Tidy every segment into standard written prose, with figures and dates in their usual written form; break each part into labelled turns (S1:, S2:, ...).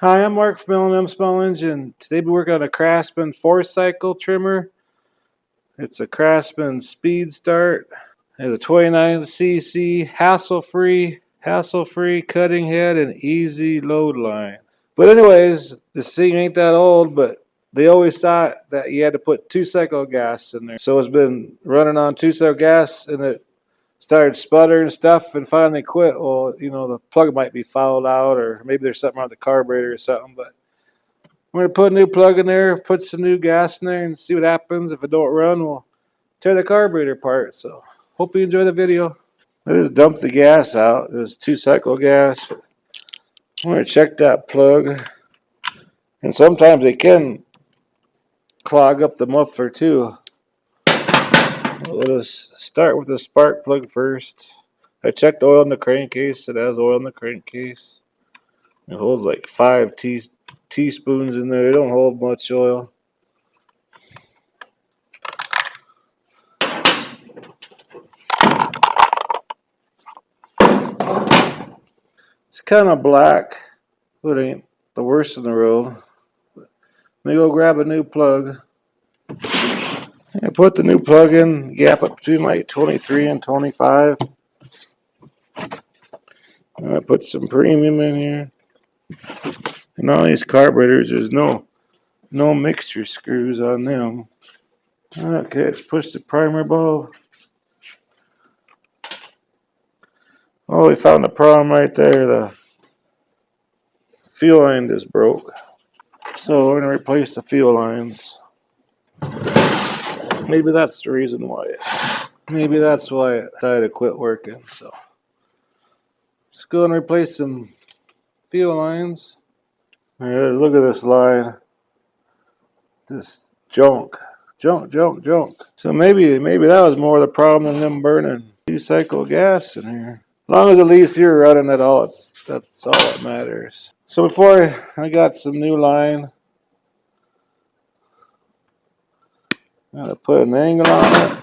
S1: Hi, I'm Mark from L&M Small Engine. Today we're working on a Craftsman 4-cycle trimmer. It's a Craftsman Speed Start. It has a 29cc hassle-free cutting head and easy load line. But anyways, this thing ain't that old, but they always thought that you had to put 2-cycle gas in there. So it's been running on 2-cycle gas, and it started sputtering stuff and finally quit. Well, the plug might be fouled out, or maybe there's something wrong with the carburetor or something, but I'm going to put a new plug in there, put some new gas in there, and see what happens. If it don't run, we'll tear the carburetor apart. So, hope you enjoy the video. I just dumped the gas out. It was 2-cycle gas. I'm going to check that plug. And sometimes it can clog up the muffler too. Let us start with the spark plug first. I checked the oil in the crankcase. It has oil in the crankcase. It holds like 5 teaspoons in there. It don't hold much oil. It's kind of black, but it ain't the worst in the world. Let me go grab a new plug. I put the new plug in, gap it between like 23 and 25. And I put some premium in here. And all these carburetors, there's no mixture screws on them. Okay, let's push the primer bulb. Oh, we found the problem right there. The fuel line just broke. So we're going to replace the fuel lines. Maybe that's the reason why. Maybe that's why it decided to quit working. So let's go and replace some fuel lines. Yeah, look at this line. This junk. So maybe that was more the problem than them burning 2-cycle gas in here. As long as it leaves here running at all, that's all that matters. So before I got some new line, I'm gonna put an angle on it.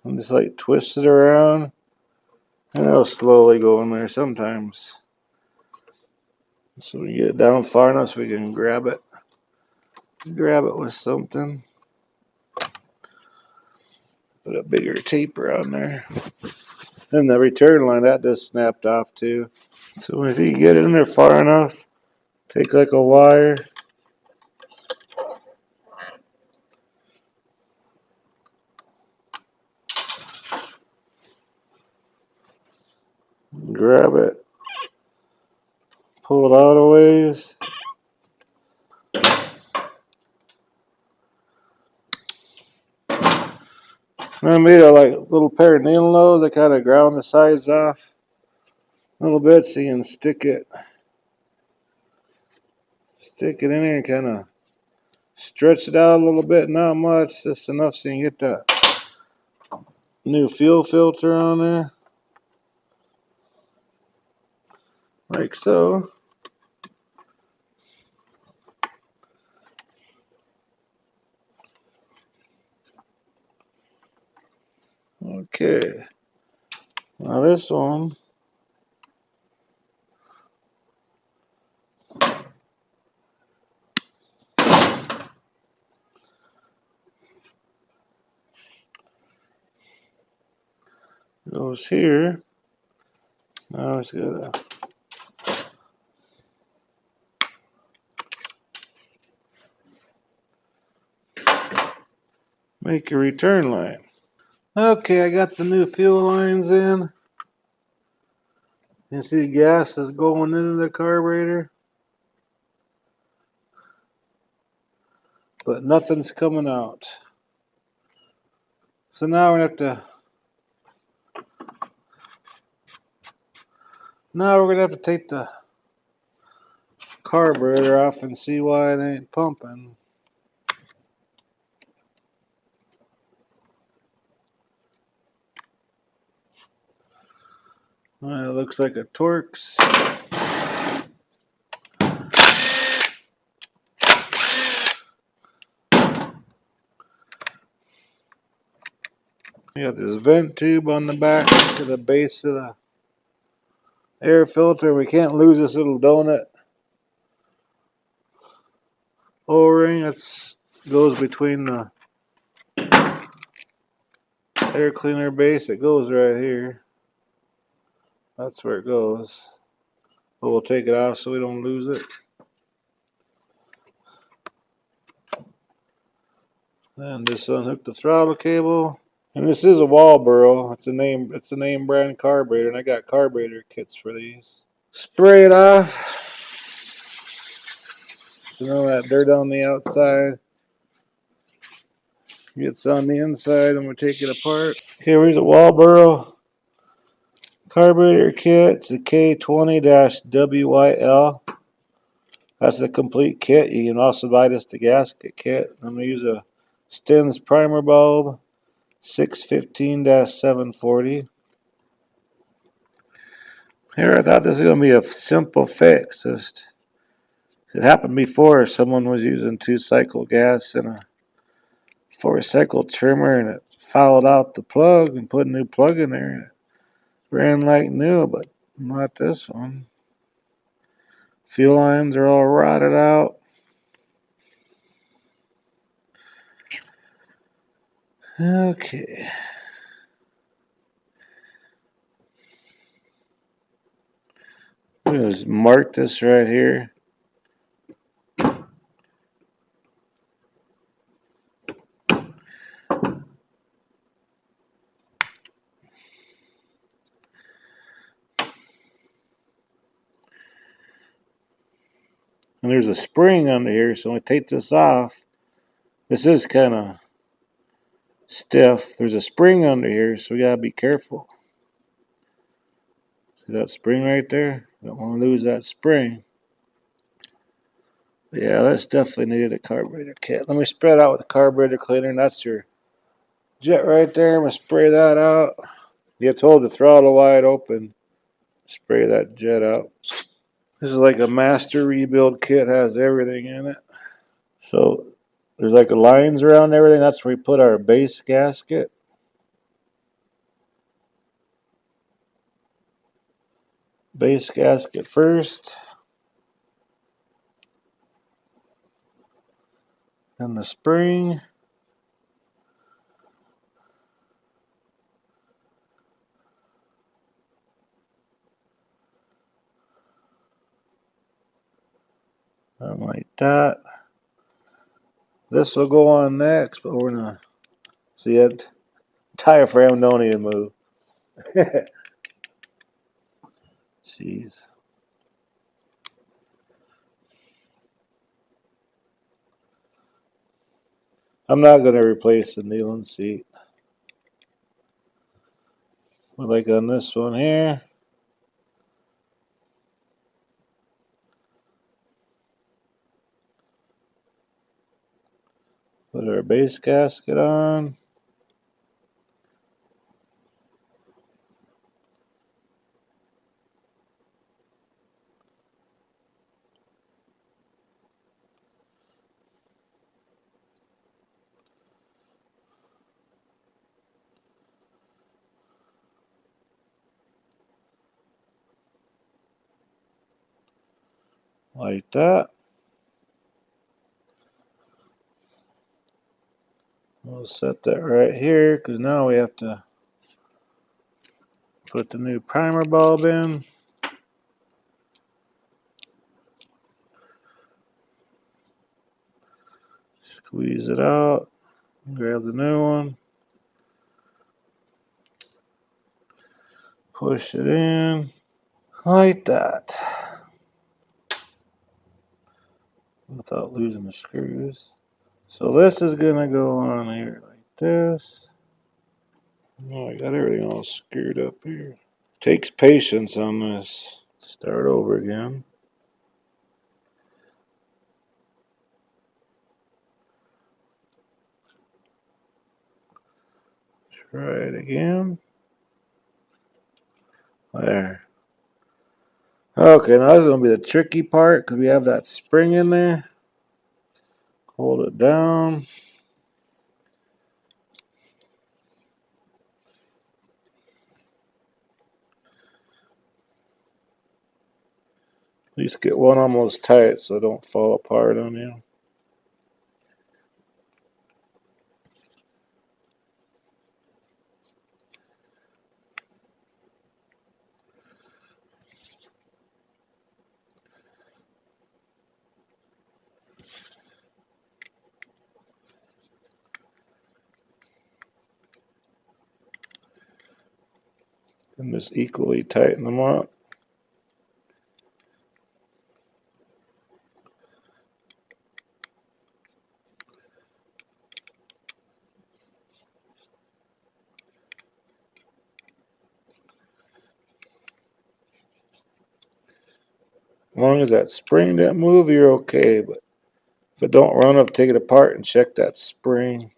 S1: And just like twist it around, and it'll slowly go in there sometimes. So we get it down far enough so we can grab it with something. Put a bigger taper on there. Then the return line, that just snapped off too. So if you get it in there far enough, take like a wire, grab it, pull it out a ways. I made a like little pair of needle nose. I kind of ground the sides off a little bit so you can stick it in there and kind of stretch it out a little bit. Not much, just enough so you can get that new fuel filter on there, like so. Okay, now this one, goes here. Now it's gotta make a return line. Okay, I got the new fuel lines in. You see the gas is going into the carburetor, but nothing's coming out. So now we're gonna have to take the carburetor off and see why it ain't pumping. Well, it looks like it torques. You got this vent tube on the back to the base of the air filter. We can't lose this little donut O-ring. That goes between the air cleaner base. It goes right here. That's where it goes. But we'll take it off so we don't lose it. And just unhook the throttle cable. And this is a wall burrow. It's a name brand carburetor, and I got carburetor kits for these. Spray it off. You know that dirt on the outside gets on the inside, and we take it apart. Okay, here's a wall burrow carburetor kit. It's a K20-WYL. That's the complete kit. You can also buy this the gasket kit. I'm gonna use a Stens primer bulb, 615-740. Here, I thought this was gonna be a simple fix. It happened before. Someone was using 2-cycle gas in a 4-cycle trimmer, and it fouled out the plug and put a new plug in there, and it ran like new, but not this one. Fuel lines are all rotted out. Okay. I'm gonna just mark this right here. And there's a spring under here, so when I take this off, this is kind of stiff. There's a spring under here, so we gotta be careful. See that spring right there? Don't want to lose that spring. Yeah, that's definitely needed a carburetor kit. Let me spread out with the carburetor cleaner, and that's your jet right there. I'm gonna spray that out. You have to hold the throttle wide open. Spray that jet out. This is like a master rebuild kit, has everything in it. So there's like lines around everything. That's where we put our base gasket. Base gasket first. And the spring. And like that. This will go on next, but we're gonna see it. Tire frame don't even move. Jeez. I'm not gonna replace the kneeling seat. But like on this one here. Put our base gasket on. Like that. We'll set that right here because now we have to put the new primer bulb in. Squeeze it out. Grab the new one. Push it in. Like that. Without losing the screws. So this is going to go on here like this. Oh, I got everything all screwed up here. Takes patience on this. Start over again. Try it again. There. Okay, now this is going to be the tricky part because we have that spring in there. Hold it down. At least get one almost tight so it don't fall apart on you. And just equally tighten them up. As long as that spring didn't move, you're okay. But if it don't run, I'll take it apart and check that spring.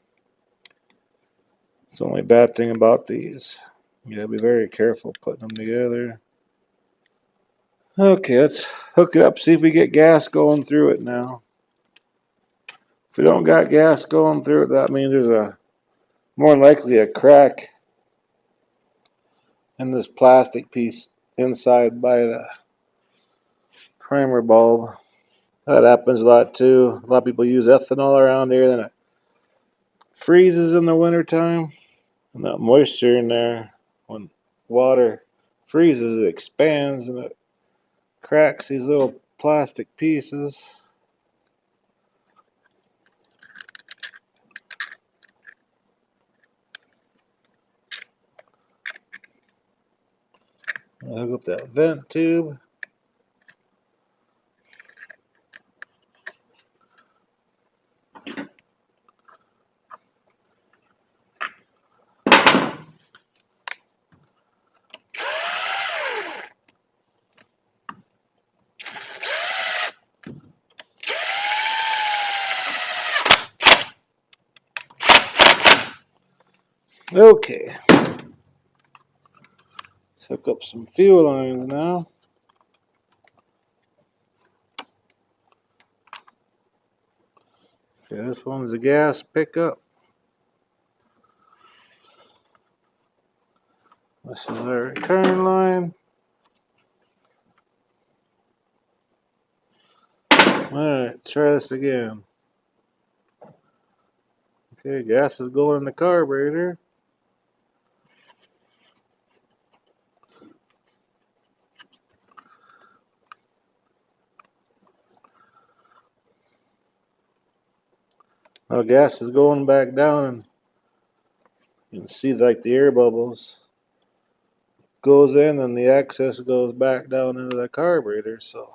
S1: It's the only bad thing about these. You gotta be very careful putting them together. Okay, let's hook it up, see if we get gas going through it now. If we don't got gas going through it, that means there's a more likely a crack in this plastic piece inside by the primer bulb. That happens a lot too. A lot of people use ethanol around here, then it freezes in the wintertime. And that moisture in there, when water freezes, it expands and it cracks these little plastic pieces. I'll hook up that vent tube. Okay. Let's hook up some fuel lines now. Okay, this one's a gas pickup. This is our return line. Alright, try this again. Okay, gas is going in the carburetor. Now gas is going back down, and you can see like the air bubbles goes in and the excess goes back down into the carburetor, so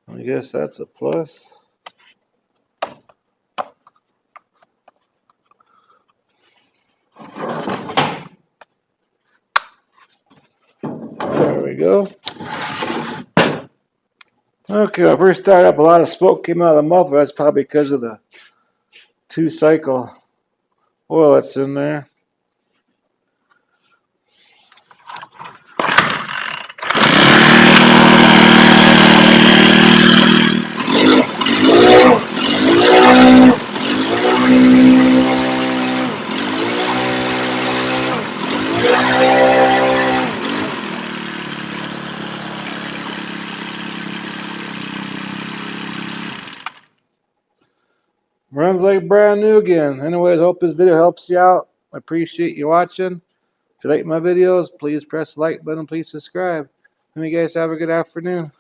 S1: I guess that's a plus. There we go. Okay, when I first started up, a lot of smoke came out of the muffler. That's probably because of the 2-cycle oil that's in there. Runs like brand new again. Anyways, hope this video helps you out. I appreciate you watching. If you like my videos, please press the like button. Please subscribe. And you guys have a good afternoon.